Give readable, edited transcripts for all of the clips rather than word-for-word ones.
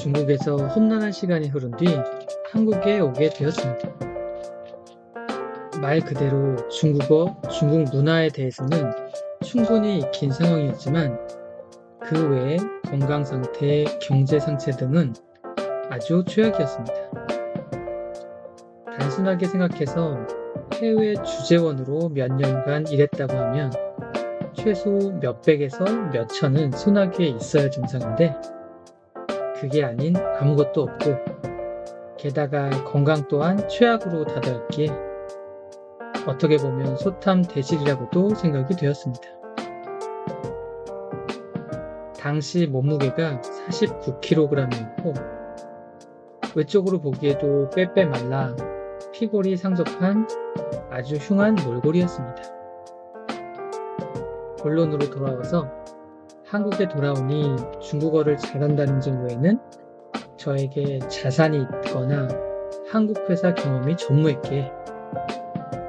중국에서 험난한 시간이 흐른 뒤 한국에 오게 되었습니다. 말 그대로 중국어, 중국 문화에 대해서는 충분히 익힌 상황이었지만 그 외에 건강 상태, 경제 상태 등은 아주 최악이었습니다. 단순하게 생각해서 해외 주재원으로 몇 년간 일했다고 하면 최소 몇백에서 몇천은 손아귀에 있어야 정상인데 그게 아닌 아무것도 없고 게다가 건강 또한 최악으로 다다랐기에 어떻게 보면 소탐대실이라고도 생각이 되었습니다. 당시 몸무게가 49kg이었고 외적으로 보기에도 빼빼 말라 피골이 상접한 아주 흉한 몰골이었습니다. 본론으로 돌아와서 한국에 돌아오니 중국어를 잘한다는 점 외에는 저에게 자산이 있거나 한국 회사 경험이 전무했기에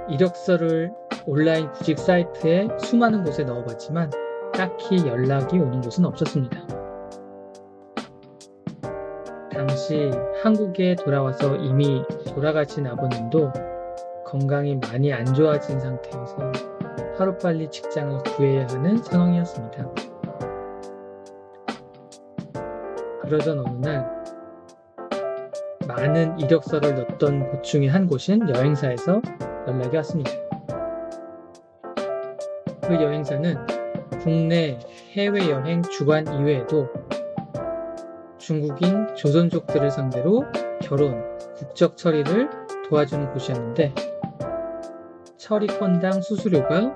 이력서를 온라인 구직 사이트에 수많은 곳에 넣어봤지만 딱히 연락이 오는 곳은 없었습니다. 당시 한국에 돌아와서 이미 돌아가신 아버님도 건강이 많이 안 좋아진 상태여서 하루빨리 직장을 구해야 하는 상황이었습니다. 그러던 어느 날 많은 이력서를 넣었던 곳 중에 한 곳인 여행사에서 연락이 왔습니다. 그 여행사는 국내 해외여행 주관 이외에도 중국인 조선족들을 상대로 결혼, 국적 처리를 도와주는 곳이었는데 처리 건당 수수료가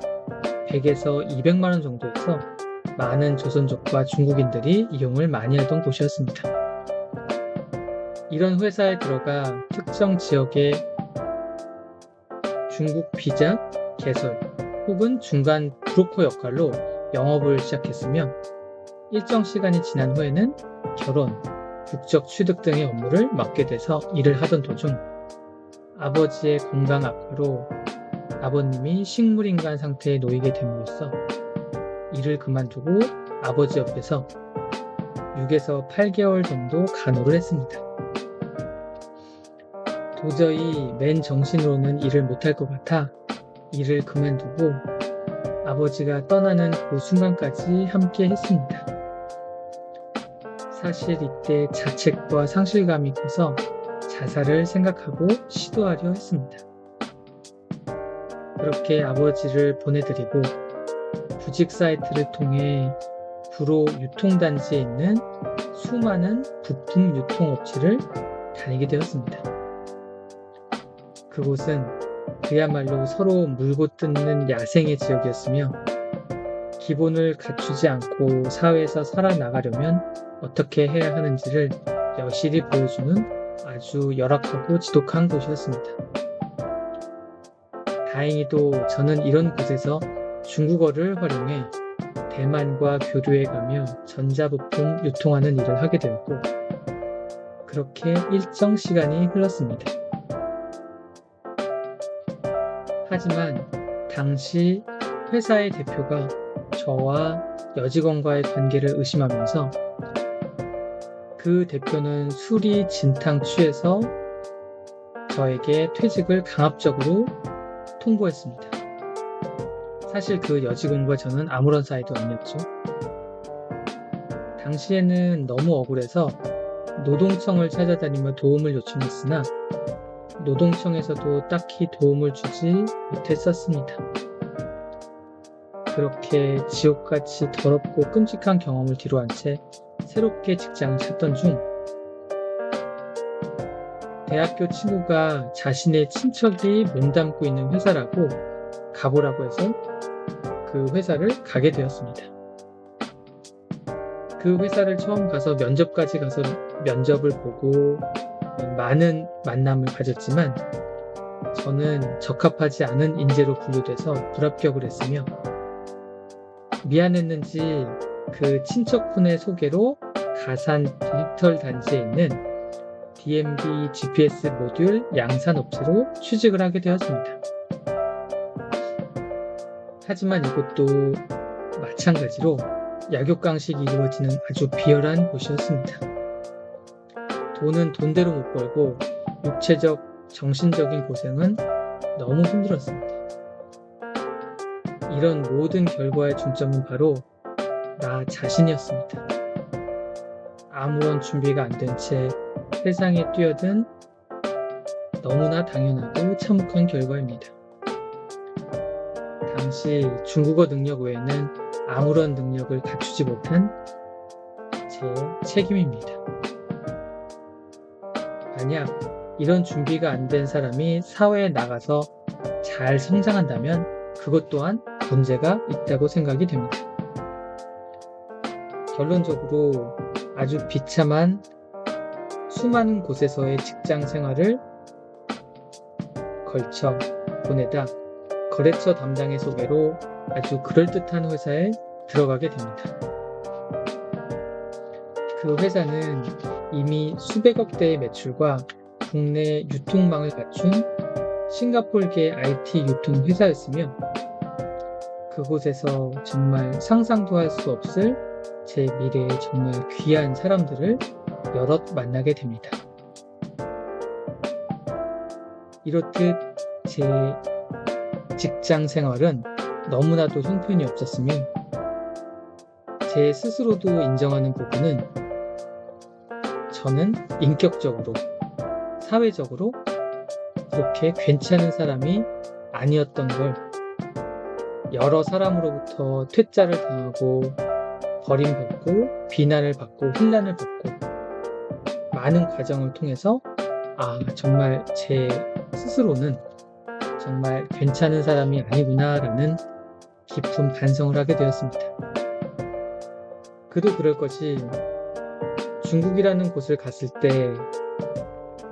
100에서 200만원 정도여서 많은 조선족과 중국인들이 이용을 많이 하던 곳이었습니다. 이런 회사에 들어가 특정 지역의 중국 비자, 개설 혹은 중간 브로커 역할로 영업을 시작했으며 일정 시간이 지난 후에는 결혼, 국적 취득 등의 업무를 맡게 돼서 일을 하던 도중 아버지의 건강 악화로 아버님이 식물인간 상태에 놓이게 됨으로써 일을 그만두고 아버지 옆에서 6에서 8개월 정도 간호를 했습니다. 도저히 맨 정신으로는 일을 못할 것 같아 일을 그만두고 아버지가 떠나는 그 순간까지 함께 했습니다. 사실 이때 자책과 상실감이 커서 자살을 생각하고 시도하려 했습니다. 그렇게 아버지를 보내드리고 구직 사이트를 통해 구로 유통단지에 있는 수많은 부품 유통업체를 다니게 되었습니다. 그곳은 그야말로 서로 물고 뜯는 야생의 지역이었으며 기본을 갖추지 않고 사회에서 살아나가려면 어떻게 해야 하는지를 여실히 보여주는 아주 열악하고 지독한 곳이었습니다. 다행히도 저는 이런 곳에서 중국어를 활용해 대만과 교류해가며 전자부품 유통하는 일을 하게 되었고 그렇게 일정 시간이 흘렀습니다. 하지만 당시 회사의 대표가 저와 여직원과의 관계를 의심하면서 그 대표는 술이 진탕 취해서 저에게 퇴직을 강압적으로 통보했습니다. 사실 그 여직원과 저는 아무런 사이도 아니었죠. 당시에는 너무 억울해서 노동청을 찾아다니며 도움을 요청했으나 노동청에서도 딱히 도움을 주지 못했었습니다. 그렇게 지옥같이 더럽고 끔찍한 경험을 뒤로한 채 새롭게 직장을 찾던 중 대학교 친구가 자신의 친척이 몸담고 있는 회사라고 가보라고 해서 그 회사를 가게 되었습니다. 그 회사를 처음 가서 면접까지 가서 면접을 보고 많은 만남을 가졌지만 저는 적합하지 않은 인재로 분류돼서 불합격을 했으며 미안했는지 그 친척분의 소개로 가산 디지털 단지에 있는 DMB GPS 모듈 양산 업체로 취직을 하게 되었습니다. 하지만 이것도 마찬가지로 약육강식이 이루어지는 아주 비열한 곳이었습니다. 돈은 돈대로 못 벌고 육체적, 정신적인 고생은 너무 힘들었습니다. 이런 모든 결과의 중점은 바로 나 자신이었습니다. 아무런 준비가 안 된 채 세상에 뛰어든 너무나 당연하고 참혹한 결과입니다. 당시 중국어 능력 외에는 아무런 능력을 갖추지 못한 제 책임입니다. 만약 이런 준비가 안 된 사람이 사회에 나가서 잘 성장한다면 그것 또한 문제가 있다고 생각이 됩니다. 결론적으로 아주 비참한 수많은 곳에서의 직장 생활을 걸쳐 보내다 거래처 담당의 소개로 아주 그럴듯한 회사에 들어가게 됩니다. 그 회사는 이미 수백억 대의 매출과 국내 유통망을 갖춘 싱가포르계 IT 유통 회사였으며 그곳에서 정말 상상도 할 수 없을 제 미래의 정말 귀한 사람들을 여럿 만나게 됩니다. 이렇듯 제 직장 생활은 너무나도 형편이 없었으며 제 스스로도 인정하는 부분은 저는 인격적으로, 사회적으로 그렇게 괜찮은 사람이 아니었던 걸 여러 사람으로부터 퇴짜를 당하고 버림받고 비난을 받고 혼란을 받고 많은 과정을 통해서 정말 제 스스로는 정말 괜찮은 사람이 아니구나라는 깊은 반성을 하게 되었습니다. 그도 그럴 것이 중국이라는 곳을 갔을 때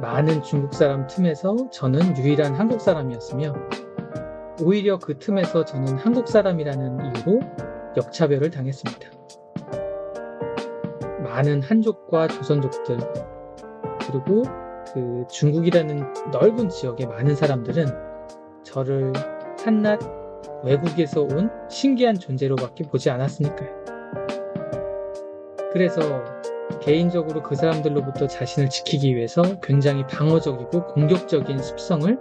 많은 중국 사람 틈에서 저는 유일한 한국 사람이었으며 오히려 그 틈에서 저는 한국 사람이라는 이유로 역차별을 당했습니다. 많은 한족과 조선족들 그리고 그 중국이라는 넓은 지역의 많은 사람들은 저를 한낱 외국에서 온 신기한 존재로밖에 보지 않았으니까요. 그래서 개인적으로 그 사람들로부터 자신을 지키기 위해서 굉장히 방어적이고 공격적인 습성을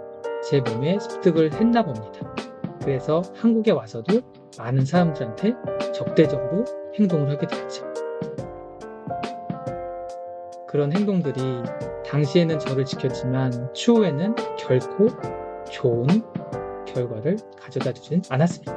제 몸에 습득을 했나 봅니다. 그래서 한국에 와서도 많은 사람들한테 적대적으로 행동을 하게 되었죠. 그런 행동들이 당시에는 저를 지켰지만 추후에는 결코 좋은 결과를 가져다 주진 않았습니다.